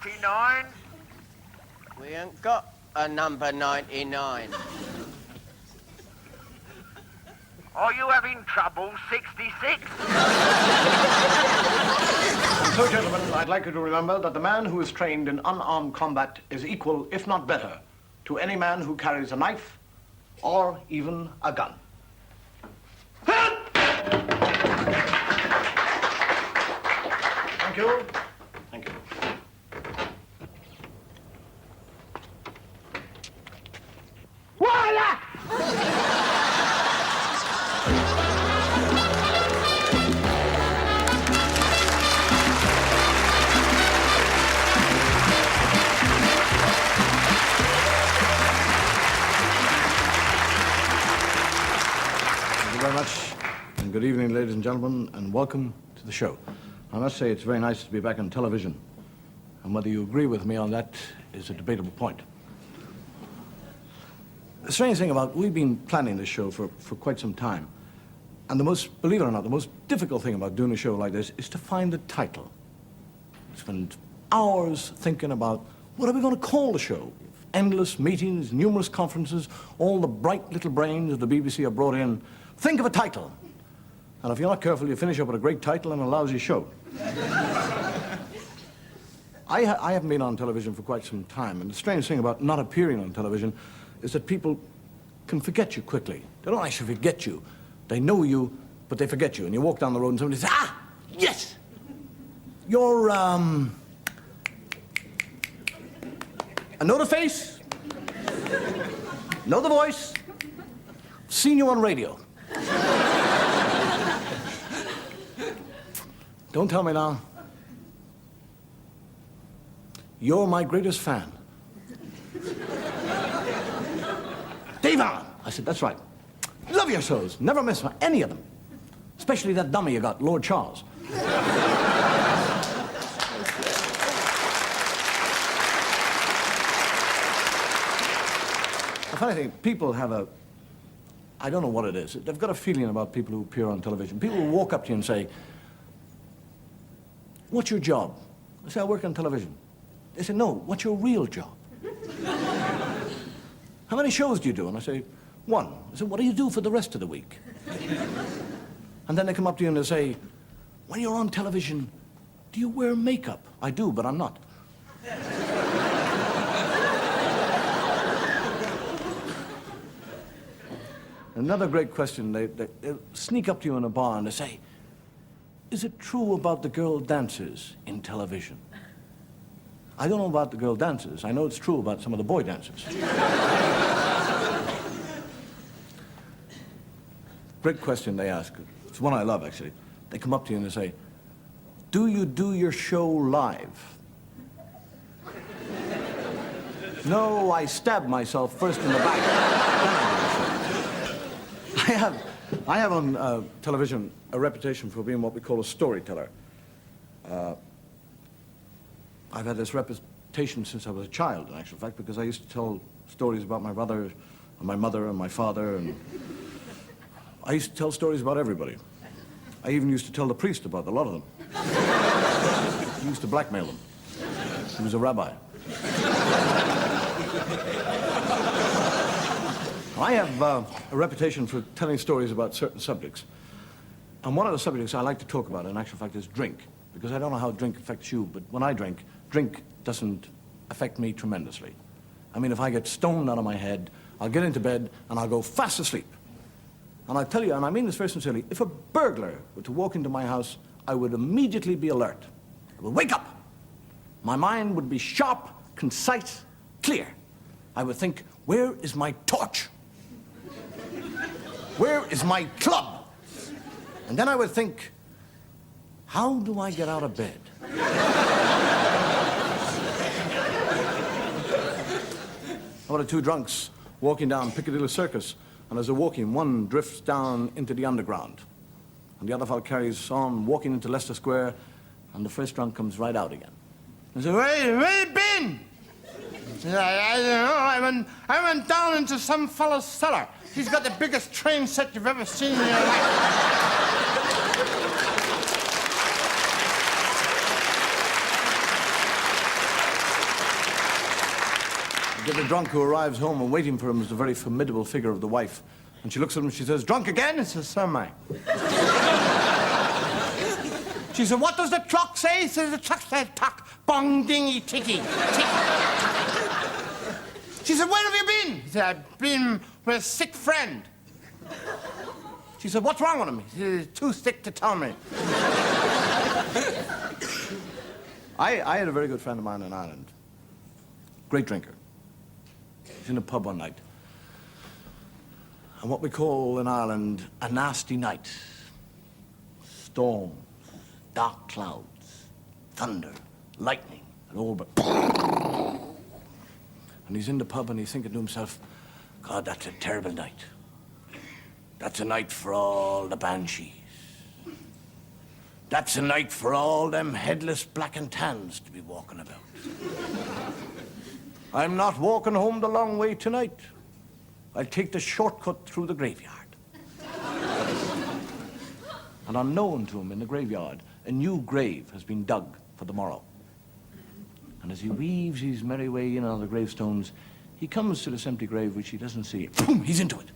99? We ain't got a number 99. Are you having trouble, 66? So, gentlemen, I'd like you to remember that the man who is trained in unarmed combat is equal, if not better, to any man who carries a knife or even a gun. Thank you. Thank you. Voila! Thank you very much, and good evening, ladies and gentlemen, and welcome to the show. I must say it's very nice to be back on television, and whether you agree with me on that is a debatable point. The strange thing about, we've been planning this show for quite some time, and believe it or not, the most difficult thing about doing a show like this is to find the title. Spend hours thinking about, what are we going to call the show? Endless meetings, numerous conferences, all the bright little brains of the BBC are brought in. Think of a title. And if you're not careful, you finish up with a great title and a lousy show. I haven't been on television for quite some time, and the strange thing about not appearing on television is that people can forget you quickly. They don't actually forget you. They know you, but they forget you. And you walk down the road and somebody says, ah, yes! You're, I know the face, know the voice, seen you on radio. Don't tell me now. You're my greatest fan. Dave Allen. I said, that's right. Love your shows. Never miss any of them. Especially that dummy you got, Lord Charles. The funny thing, people have I don't know what it is. They've got a feeling about people who appear on television. People will walk up to you and say, what's your job? I say, I work on television. They say, no, what's your real job? How many shows do you do? And I say, one. I said, what do you do for the rest of the week? And then they come up to you and they say, when you're on television, do you wear makeup? I do, but I'm not. Another great question, they sneak up to you in a bar and they say, is it true about the girl dancers in television? I don't know about the girl dancers. I know it's true about some of the boy dancers. Great question they ask. It's one I love, actually. They come up to you and they say, do you do your show live? No, I stab myself first in the back. I have on television a reputation for being what we call a storyteller. I've had this reputation since I was a child, in actual fact, because I used to tell stories about my brother, and my mother, and my father, and I used to tell stories about everybody. I even used to tell the priest about a lot of them. He used to blackmail them. He was a rabbi. I have a reputation for telling stories about certain subjects. And one of the subjects I like to talk about, in actual fact, is drink. Because I don't know how drink affects you, but when I drink doesn't affect me tremendously. I mean, if I get stoned out of my head, I'll get into bed and I'll go fast asleep. And I tell you, and I mean this very sincerely, if a burglar were to walk into my house, I would immediately be alert. I would wake up. My mind would be sharp, concise, clear. I would think, where is my torch? Where is my club? And then I would think, how do I get out of bed? How about the two drunks walking down Piccadilly Circus, and as they're walking, one drifts down into the underground, and the other fellow carries on walking into Leicester Square, and the first drunk comes right out again. And says, where you been? I don't know, I went down into some fellow's cellar. He's got the biggest train set you've ever seen in your life. get a drunk who arrives home, and waiting for him is the very formidable figure of the wife. And she looks at him and she says, "Drunk again?" He says, "Sir, mine." She said, "What does the clock say?" He says, "The clock says tock, bong, dingy, ticky, tick." She said, "Where have you been?" He said, "I've been with a sick friend." She said, "What's wrong with him?" He said, "He's too sick to tell me." I had a very good friend of mine in Ireland. Great drinker. He's in a pub one night. And what we call in Ireland a nasty night. Storms, dark clouds, thunder, lightning, and all but... And he's in the pub and he's thinking to himself, "God, that's a terrible night. That's a night for all the banshees. That's a night for all them headless black and tans to be walking about. I'm not walking home the long way tonight. I'll take the shortcut through the graveyard." And unknown to him in the graveyard, a new grave has been dug for the morrow. And as he weaves his merry way in on the gravestones, he comes to this empty grave which he doesn't see. Boom! He's into it.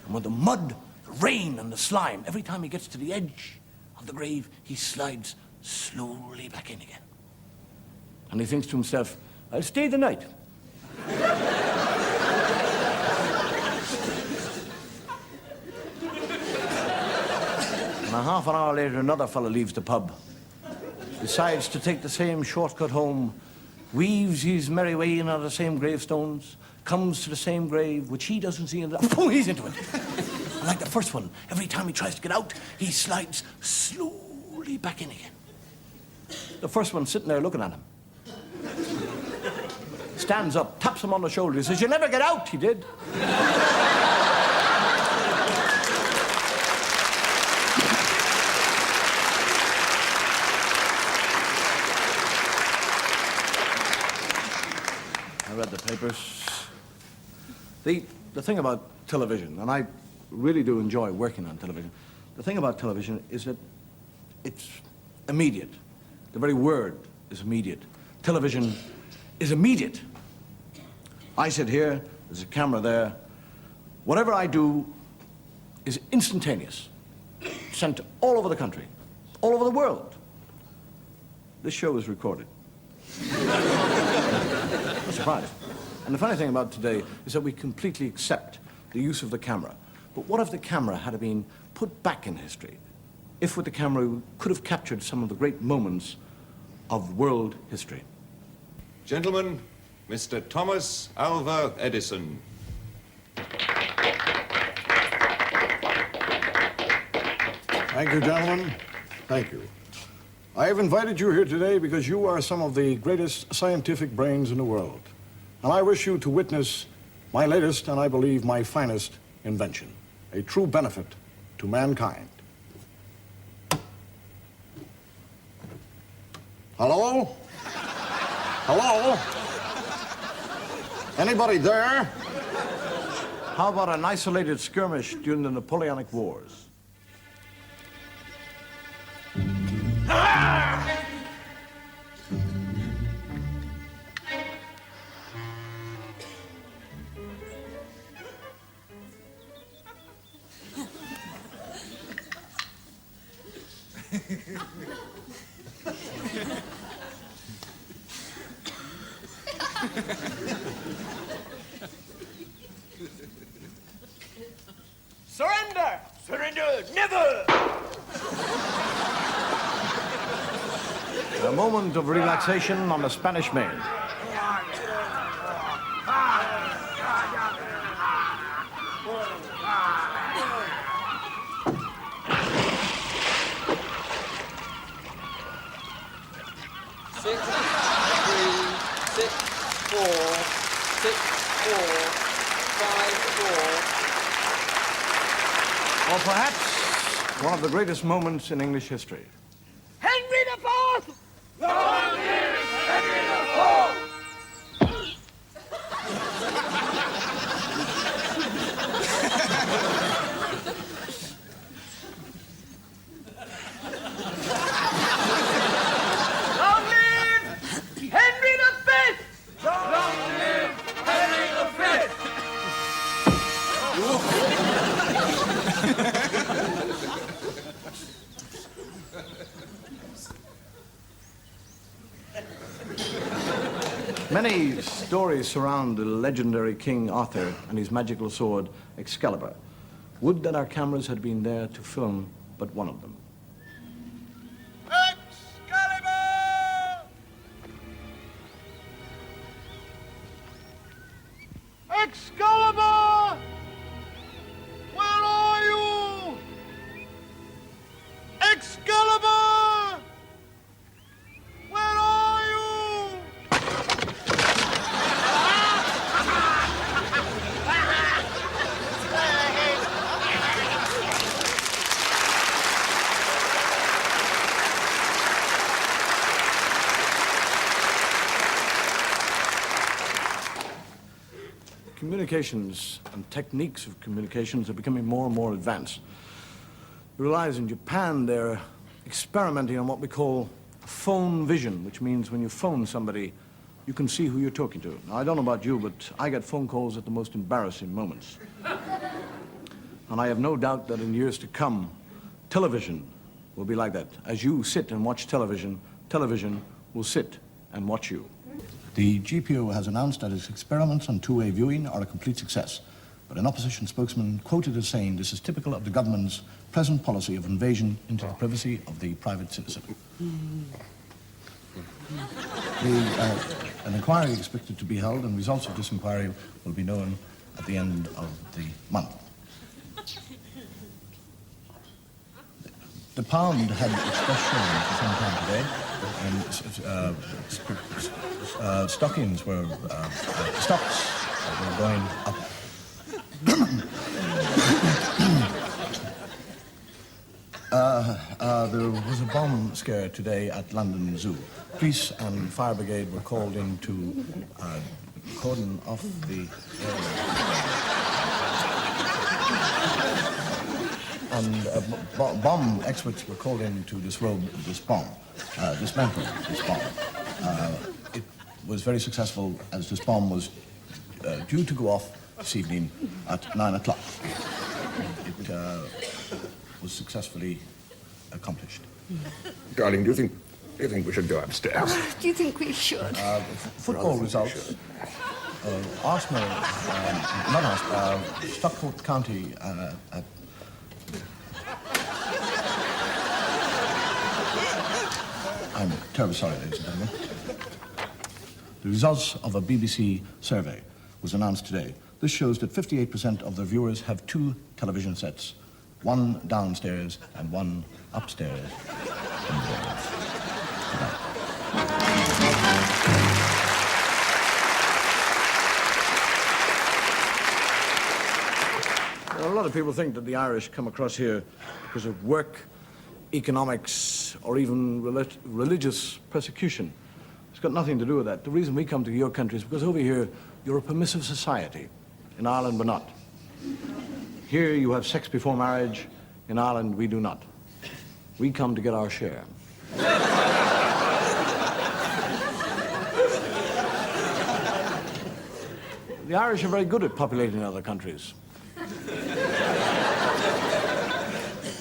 And with the mud, the rain, and the slime, every time he gets to the edge of the grave, he slides slowly back in again. And he thinks to himself, "I'll stay the night." And a half an hour later, another fellow leaves the pub, decides to take the same shortcut home, weaves his merry way in on the same gravestones, comes to the same grave, which he doesn't see, and boom, he's into it. And like the first one, every time he tries to get out, he slides slowly back in again. The first one's sitting there looking at him. Stands up, taps him on the shoulder, he says, "You'll never get out," he did. I read the papers. The thing about television, and I really do enjoy working on television, the thing about television is that it's immediate. The very word is immediate. Television is immediate. I sit here, there's a camera there. Whatever I do is instantaneous. Sent all over the country, all over the world. This show is recorded. I'm surprised. And the funny thing about today is that we completely accept the use of the camera. But what if the camera had been put back in history? If with the camera we could have captured some of the great moments of world history. Gentlemen, Mr. Thomas Alva Edison. Thank you, gentlemen. Thank you. I have invited you here today because you are some of the greatest scientific brains in the world. And I wish you to witness my latest and I believe my finest invention, a true benefit to mankind. Hello? Hello? Anybody there? How about an isolated skirmish during the Napoleonic Wars? Surrender! Surrender! Never! A moment of relaxation on the Spanish Main. Six, 3, 6, 4, 6, 4, 5, 4. Or perhaps one of the greatest moments in English history. Henry the Fourth! Long live Henry the Fourth! Long live Henry the Fifth! Long live Many stories surround the legendary King Arthur and his magical sword, Excalibur. Would that our cameras had been there to film but one of them. Excalibur! Where are you? Excalibur! Where are you? Communications and techniques of communications are becoming more and more advanced. You realize in Japan they're experimenting on what we call phone vision, which means when you phone somebody, you can see who you're talking to. Now, I don't know about you, but I get phone calls at the most embarrassing moments. And I have no doubt that in years to come, television will be like that. As you sit and watch television, television will sit and watch you. The GPO has announced that its experiments on two-way viewing are a complete success, but an opposition spokesman quoted as saying this is typical of the government's present policy of invasion into the privacy of the private citizen. An inquiry is expected to be held, and results of this inquiry will be known at the end of the month. The pound had expressed showing for some time today, and stockings were, stocks were going up. There was a bomb scare today at London Zoo. Police and fire brigade were called in to cordon off the area. And bomb experts were called in to disrobe this bomb, dismantle this bomb. It was very successful, as this bomb was due to go off this evening at 9 o'clock. It was successfully accomplished. Darling, do you think we should go upstairs? Do you think we should? Football results. Arsenal, not Arsenal, Stockport County at I'm terribly sorry, ladies and gentlemen. The results of a BBC survey was announced today. This shows that 58% of the viewers have two television sets, one downstairs and one upstairs. Well, a lot of people think that the Irish come across here because of work, economics, or even religious persecution. It's got nothing to do with that. The reason we come to your country is because over here, you're a permissive society. In Ireland, we're not. Here, you have sex before marriage. In Ireland, we do not. We come to get our share. The Irish are very good at populating other countries.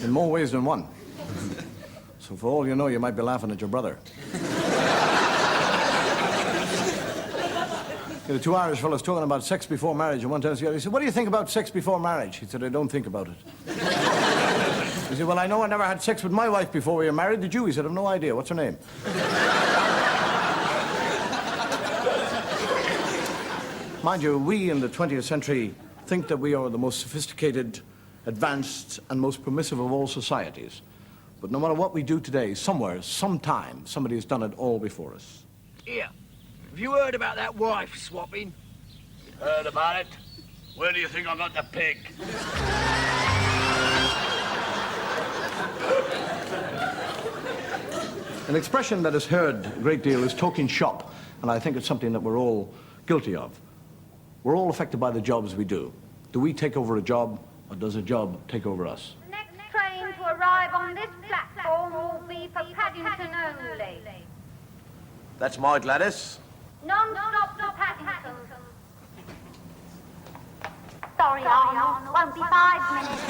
In more ways than one. So for all you know, you might be laughing at your brother. The two Irish fellows talking about sex before marriage, and one tells the other, he said, "What do you think about sex before marriage?" He said, "I don't think about it." He said, "Well, I know I never had sex with my wife before we were married. Did you?" He said, "I've no idea. What's her name?" Mind you, we in the 20th century think that we are the most sophisticated, advanced, and most permissive of all societies. But no matter what we do today, somewhere, sometime, somebody has done it all before us. Here, have you heard about that wife swapping? Heard about it? Where do you think I got the pig? An expression that is heard a great deal is talking shop, and I think it's something that we're all guilty of. We're all affected by the jobs we do. Do we take over a job, or does a job take over us? The next train to arrive on this platform will be for Paddington only. That's my Gladys. Non-stop to Paddington. Sorry, Arnold. Won't be 5 minutes.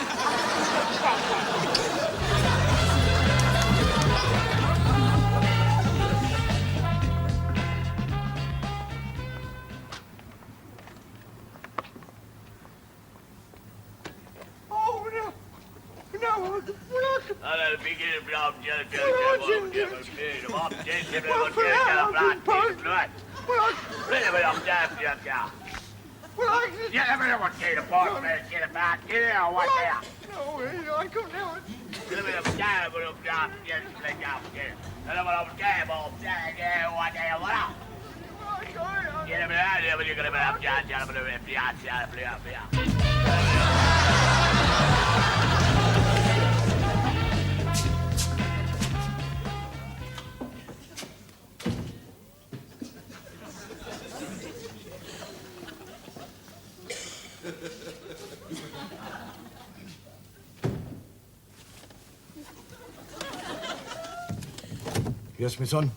Yes, my son?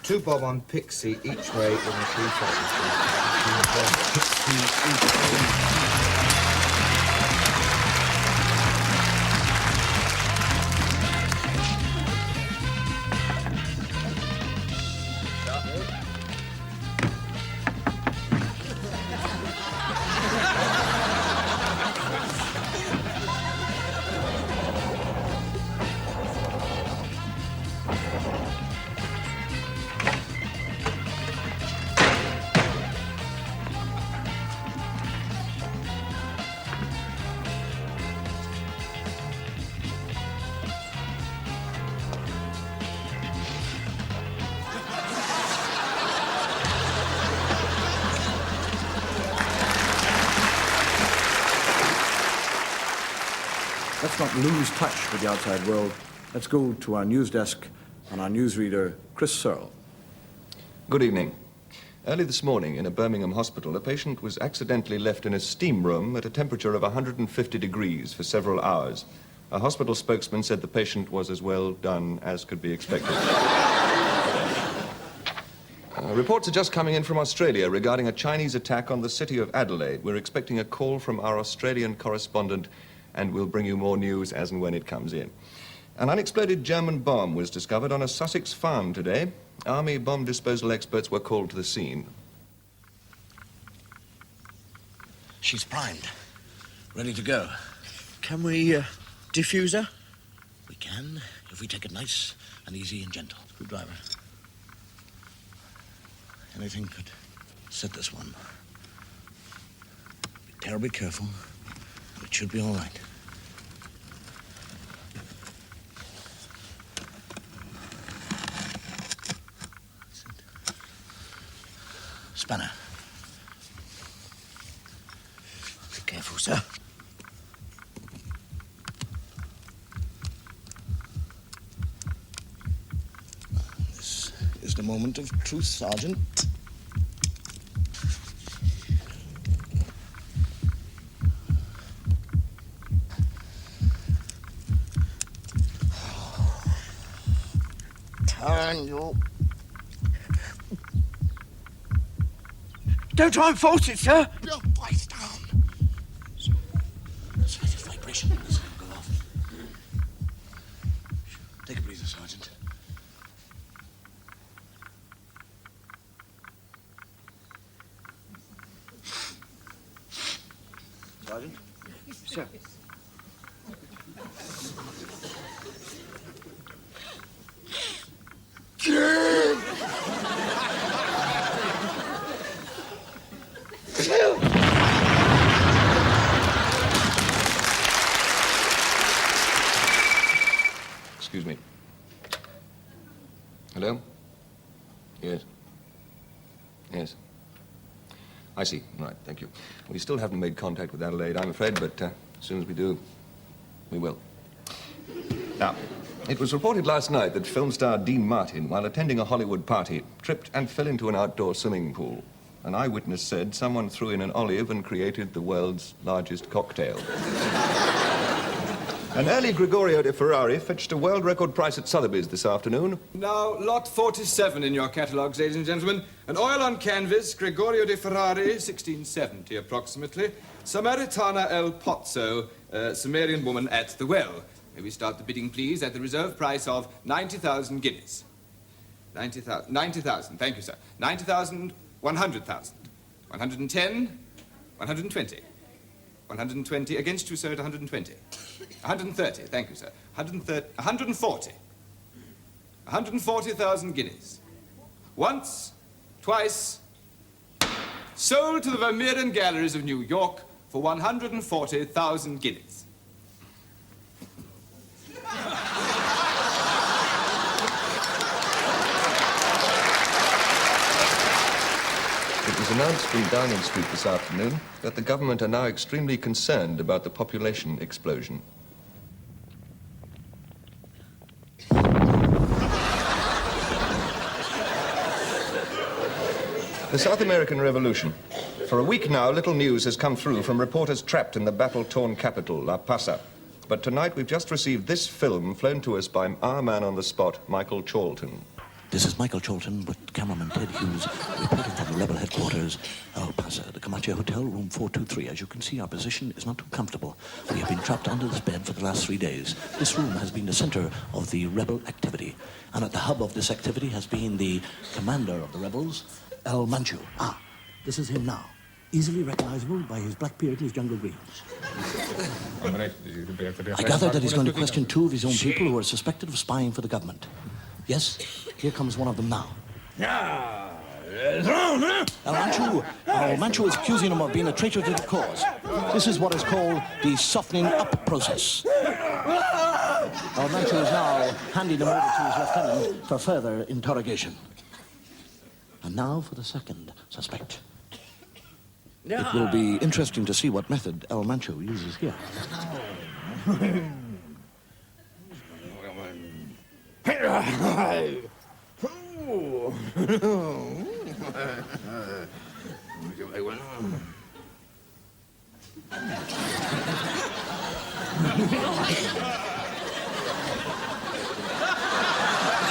2 bob on Pixie each way in the 3 seconds. Let's not lose touch with the outside world. Let's go to our news desk and our newsreader, Chris Searle. Good evening. Early this morning, in a Birmingham hospital, a patient was accidentally left in a steam room at a temperature of 150 degrees for several hours. A hospital spokesman said the patient was as well done as could be expected. Reports are just coming in from Australia regarding a Chinese attack on the city of Adelaide. We're expecting a call from our Australian correspondent, and we'll bring you more news as and when it comes in. An unexploded German bomb was discovered on a Sussex farm today. Army bomb disposal experts were called to the scene. She's primed. Ready to go. Can we defuse her? We can, if we take it nice and easy and gentle. Screwdriver. Anything could set this one. Be terribly careful. It should be all right. Spanner. Be careful, sir. This is the moment of truth, Sergeant. Turn your... Don't try and force it, sir. Your voice down. Slight vibration. This will go off. Take a breather, Sergeant. Sergeant? Sir. Excuse me. Hello? Yes. Yes. I see. Right, thank you. We still haven't made contact with Adelaide, I'm afraid, but as soon as we do, we will. Now, it was reported last night that film star Dean Martin, while attending a Hollywood party, tripped and fell into an outdoor swimming pool. An eyewitness said someone threw in an olive and created the world's largest cocktail. An early Gregorio de Ferrari fetched a world record price at Sotheby's this afternoon. Now, lot 47 in your catalogues, ladies and gentlemen. An oil on canvas, Gregorio de Ferrari, 1670 approximately. Samaritana El Pozzo, Sumerian woman at the well. May we start the bidding, please, at the reserve price of 90,000 guineas. 90,000, thank you, sir. 90,000, 100,000. 110, 120. 120 against you, sir, at 120. 130, thank you, sir. 130, 140. 140,000 guineas. Once, twice, sold to the Vermeeren Galleries of New York for 140,000 guineas. It was announced from Downing Street this afternoon that the government are now extremely concerned about the population explosion. The South American Revolution. For a week now, little news has come through from reporters trapped in the battle-torn capital, La Paz. But tonight we've just received this film flown to us by our man on the spot, Michael Charlton. This is Michael Charlton with cameraman Ted Hughes reporting from the rebel headquarters, El Paso, the Camacho Hotel, room 423. As you can see, our position is not too comfortable. We have been trapped under this bed for the last 3 days. This room has been the center of the rebel activity. And at the hub of this activity has been the commander of the rebels, El Manchu. Ah, this is him now. Easily recognizable by his black beard and his jungle greens. I gather that he's going to question 2 of his own people who are suspected of spying for the government. Yes, here comes one of them now. El Manchu is accusing him of being a traitor to the cause. This is what is called the softening up process. El Manchu is now handing him over to his lieutenant for further interrogation. And now for the second suspect. It will be interesting to see what method El Manchu uses here.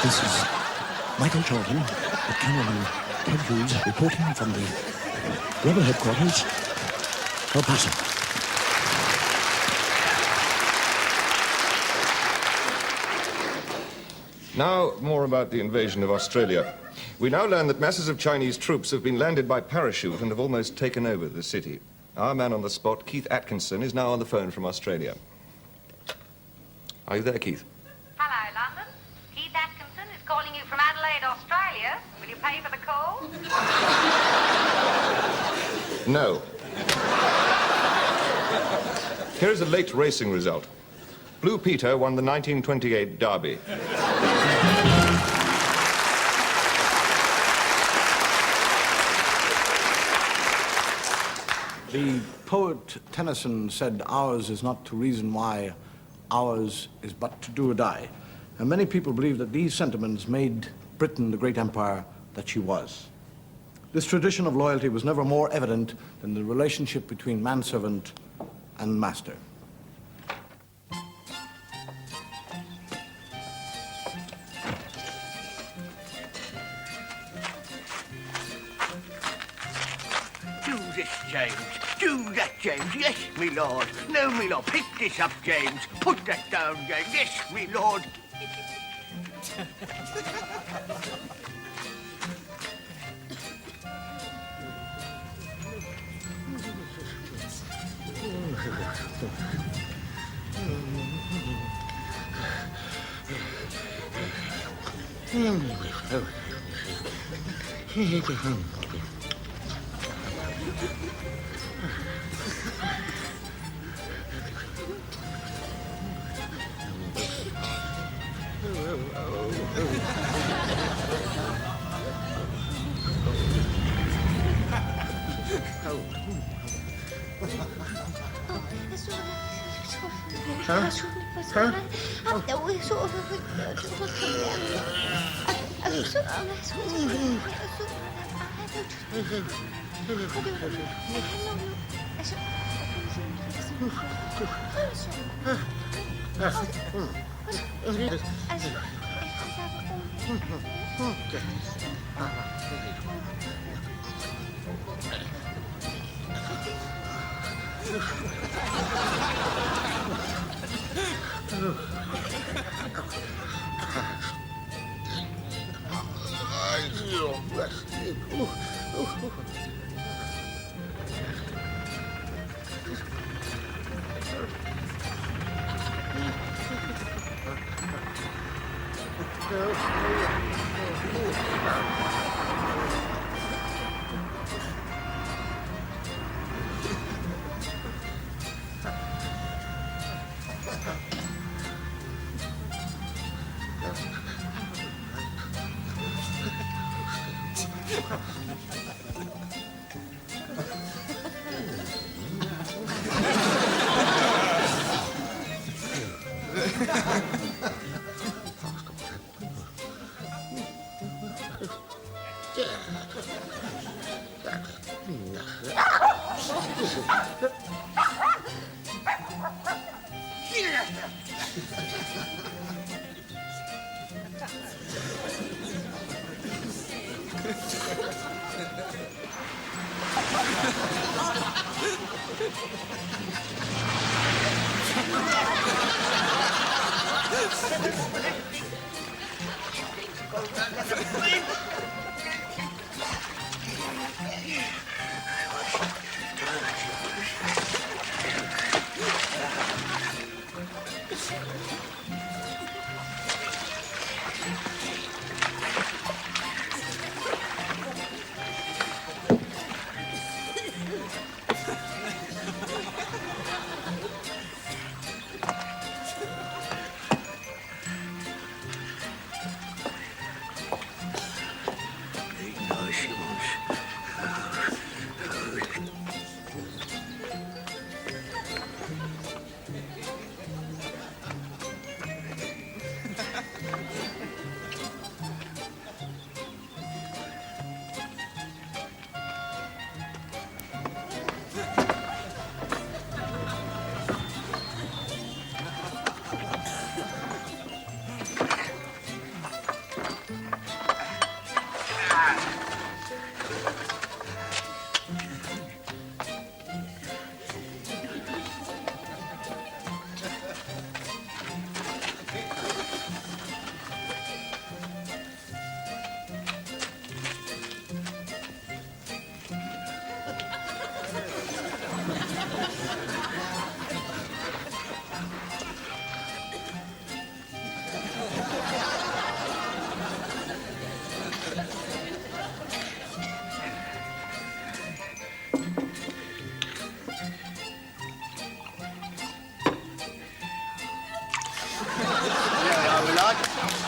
This is Michael Charlton, the cameraman Ted Hughes, reporting from the rebel headquarters, El Paso. Now, more about the invasion of Australia. We now learn that masses of Chinese troops have been landed by parachute and have almost taken over the city. Our man on the spot, Keith Atkinson, is now on the phone from Australia. Are you there, Keith? Hello, London. Keith Atkinson is calling you from Adelaide, Australia. Will you pay for the call? No. Here's a late racing result. Blue Peter won the 1928 Derby. The poet Tennyson said, "Ours is not to reason why, ours is but to do or die." And many people believe that these sentiments made Britain the great empire that she was. This tradition of loyalty was never more evident than the relationship between manservant and master. Do this, James. Do that, James. Yes, me lord. No, me lord. Pick this up, James. Put that down, James. Yes, me lord.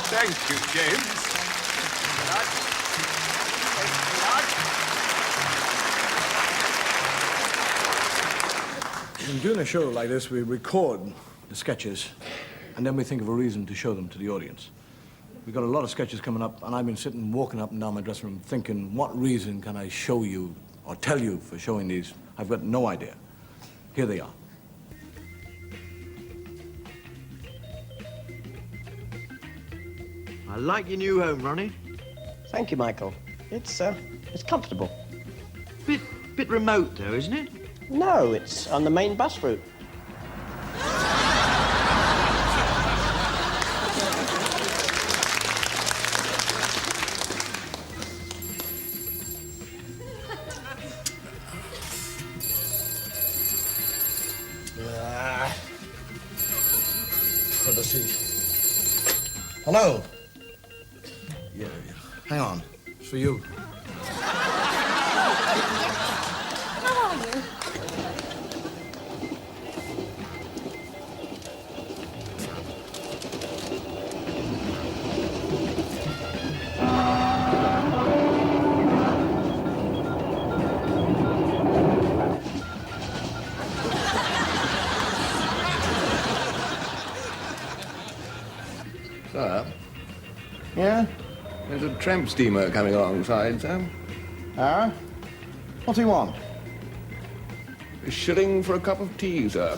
Thank you, James. In doing a show like this, we record the sketches, and then we think of a reason to show them to the audience. We've got a lot of sketches coming up, and I've been sitting, walking up and down my dressing room, thinking, what reason can I show you or tell you for showing these? I've got no idea. Here they are. I like your new home, Ronnie. Thank you, Michael. It's comfortable. Bit remote, though, isn't it? No, it's on the main bus route. For the seat. Hello. Yeah. Hang on. It's for you. How are you? Sir? Yeah? There's a tramp steamer coming alongside, sir. Ah? What's he want? A shilling for a cup of tea, sir.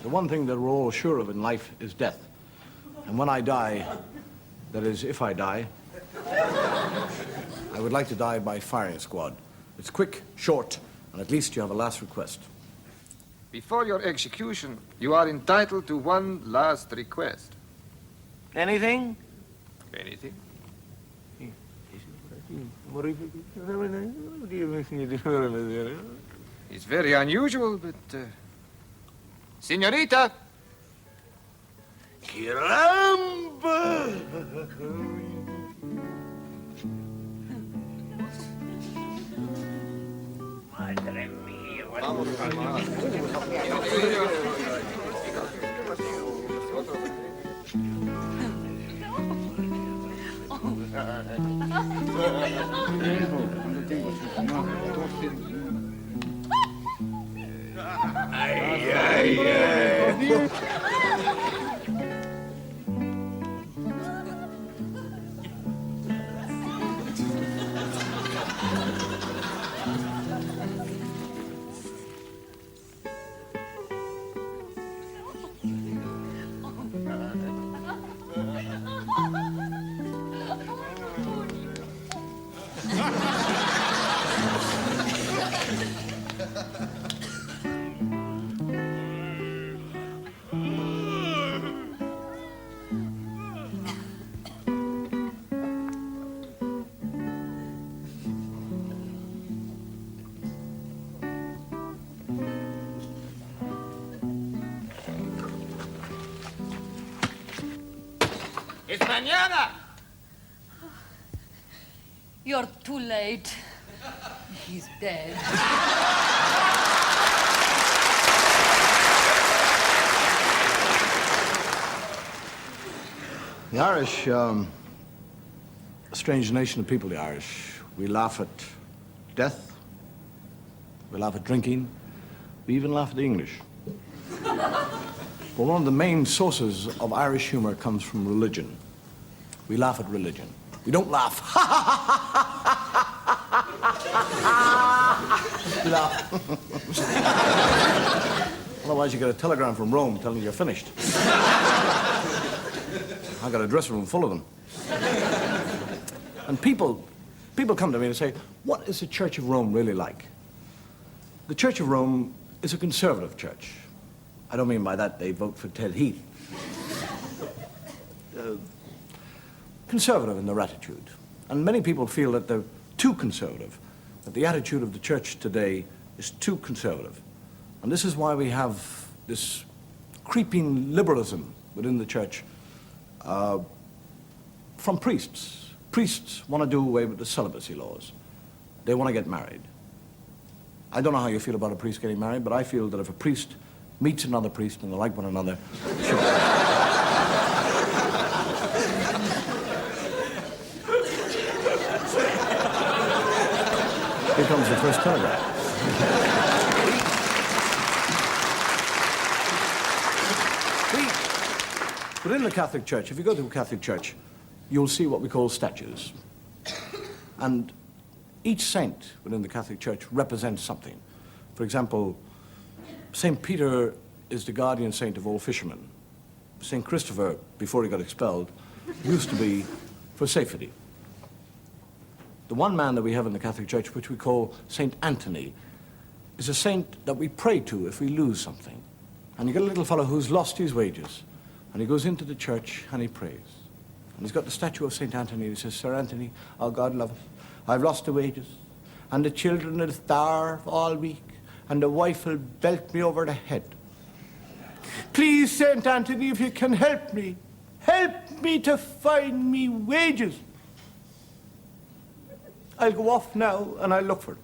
The one thing that we're all sure of in life is death. And when I die, that is, if I die, I would like to die by firing squad. It's quick, short, and at least you have a last request. Before your execution, you are entitled to one last request. Anything? Anything? It's very unusual, but... Senorita! Caramba! Madre mía. Ay, ay, ay. It's mañana! You're too late. He's dead. The Irish, a strange nation of people, the Irish. We laugh at death. We laugh at drinking. We even laugh at the English. But one of the main sources of Irish humor comes from religion. We laugh at religion. We don't laugh. We laugh. Otherwise, you get a telegram from Rome telling you you're finished. I got a dressing room full of them. And people come to me and say, what is the Church of Rome really like? The Church of Rome is a conservative church. I don't mean by that they vote for Ted Heath. Conservative in their attitude. And many people feel that they're too conservative, that the attitude of the church today is too conservative. And this is why we have this creeping liberalism within the church from priests. Priests want to do away with the celibacy laws. They want to get married. I don't know how you feel about a priest getting married, but I feel that if a priest meets another priest and they like one another, sure. Here comes the first telegram. Within the Catholic Church, if you go to a Catholic church, you'll see what we call statues. And each saint within the Catholic Church represents something. For example, St. Peter is the guardian saint of all fishermen. St. Christopher, before he got expelled, used to be for safety. The one man that we have in the Catholic Church, which we call St. Anthony, is a saint that we pray to if we lose something. And you get a little fellow who's lost his wages, and he goes into the church and he prays. And he's got the statue of St. Anthony, and he says, Sir Anthony, our God love us, I've lost the wages, and the children will starve all week, and the wife will belt me over the head. Please, St. Anthony, if you can help me to find me wages. I'll go off now and I'll look for it.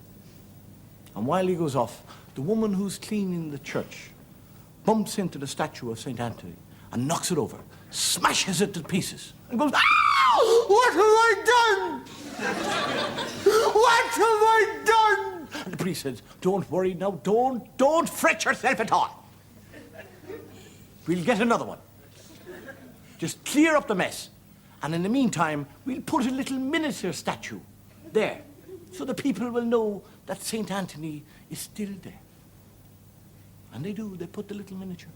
And while he goes off, the woman who's cleaning the church bumps into the statue of St. Anthony and knocks it over, smashes it to pieces, and goes, "Ah! What have I done? What have I done?" And the priest says, "Don't worry now, don't fret yourself at all. We'll get another one. Just clear up the mess. And in the meantime, we'll put a little miniature statue there, so the people will know that St. Anthony is still there." And they do, they put the little miniature.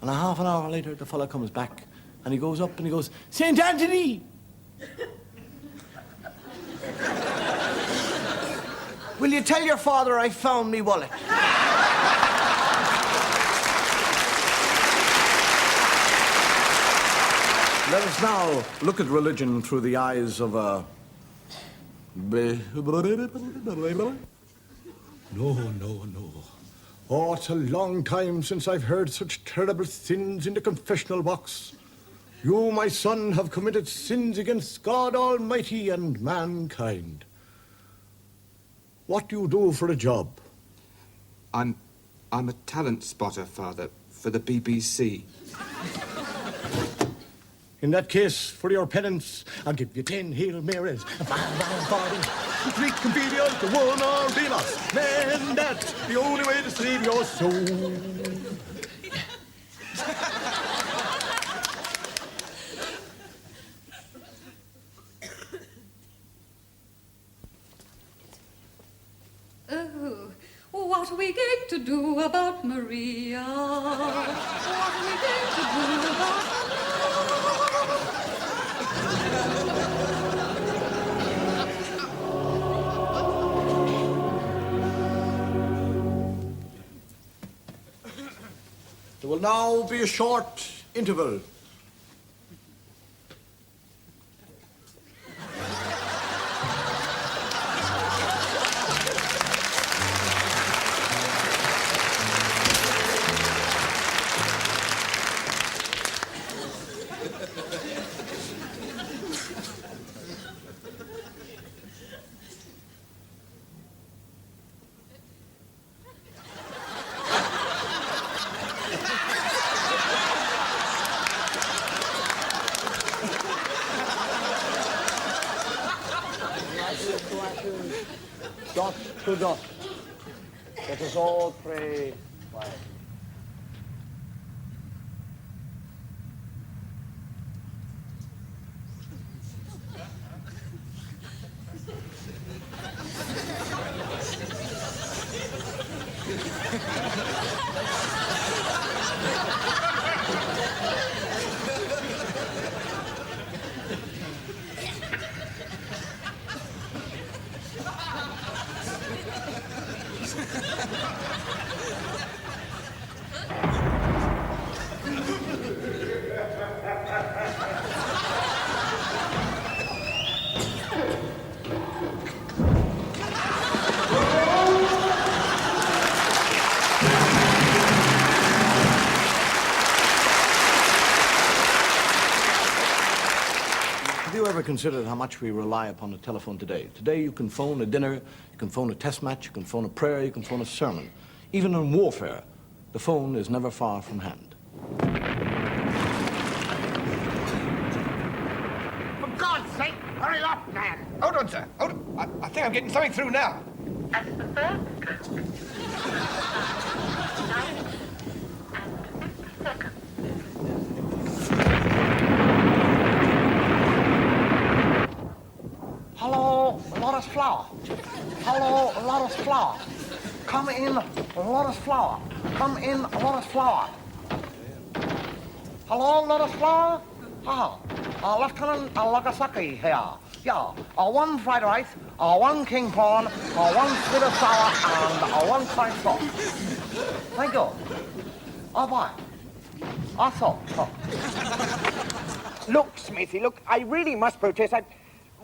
And a half an hour later, the fella comes back, and he goes up and he goes, St. Anthony! Will you tell your father I found me wallet? Let us now look at religion through the eyes of a... No. Oh, it's a long time since I've heard such terrible sins in the confessional box. You, my son, have committed sins against God Almighty and mankind. What do you do for a job? I'm a talent spotter, Father, for the BBC. In that case, for your penance, I'll give you 10 Hail Marys, and 5 round parties, 3 convenios, to 1 Ordelos. Man, that's the only way to save your soul. Oh, what are we going to do about Maria? What are we going to do about Maria? There will now be a short interval. Dot to dot. Let us all pray quietly. Have you ever considered how much we rely upon the telephone today? Today you can phone a dinner, you can phone a test match, you can phone a prayer, you can phone a sermon. Even in warfare, the phone is never far from hand. For God's sake, hurry up, man. Hold on, sir. Hold on. I think I'm getting something through now. That's the first stroke. 9 and 50 seconds. Hello, Lotus Flower. Hello, Lotus Flower. Come in, Lotus Flower. Come in, Lotus Flower. Hello, Lotus Flower. Lieutenant Nagasaki here. Yeah, 1 fried rice, 1 king prawn, 1 sweet and sour, and 1 curry sauce. Thank you. Bye. So. Look, Smithy, look, I really must protest.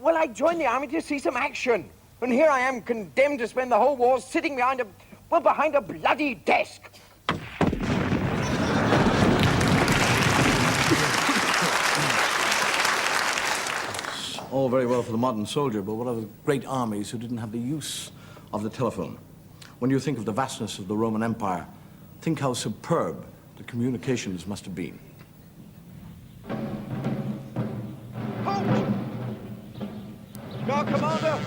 I joined the army to see some action. And here I am condemned to spend the whole war sitting behind a bloody desk. All very well for the modern soldier, but what of the great armies who didn't have the use of the telephone? When you think of the vastness of the Roman Empire, think how superb the communications must have been. Halt! Our commander,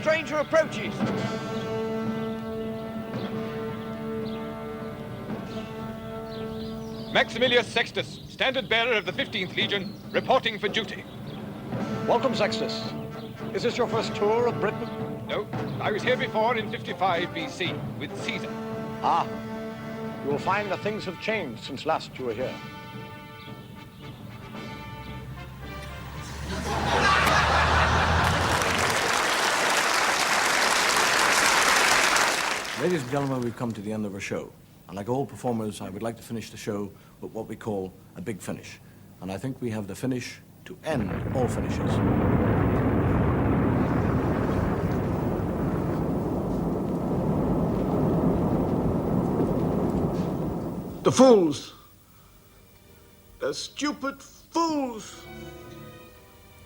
stranger approaches. Maximilius Sextus, standard bearer of the 15th Legion, reporting for duty. Welcome, Sextus. Is this your first tour of Britain? No, I was here before in 55 BC with Caesar. you will find that things have changed since last you were here. Ladies and gentlemen, we've come to the end of our show. And like all performers, I would like to finish the show with what we call a big finish. And I think we have the finish to end all finishes. The fools. The stupid fools.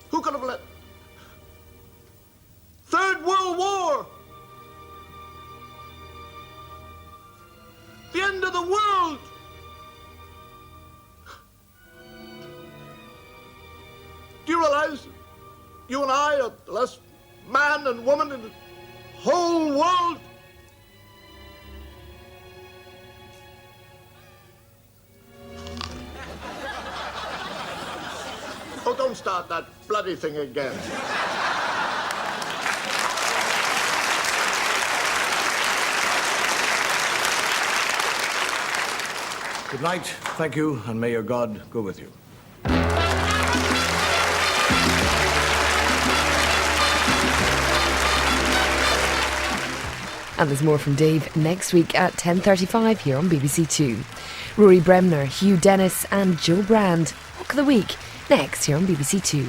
Who could have let... Third World War! The end of the world! Do you realize you and I are the last man and woman in the whole world? Oh, don't start that bloody thing again. Good night, thank you, and may your God go with you. And there's more from Dave next week at 10:35 here on BBC Two. Rory Bremner, Hugh Dennis and Joe Brand. Hook of the Week next here on BBC Two.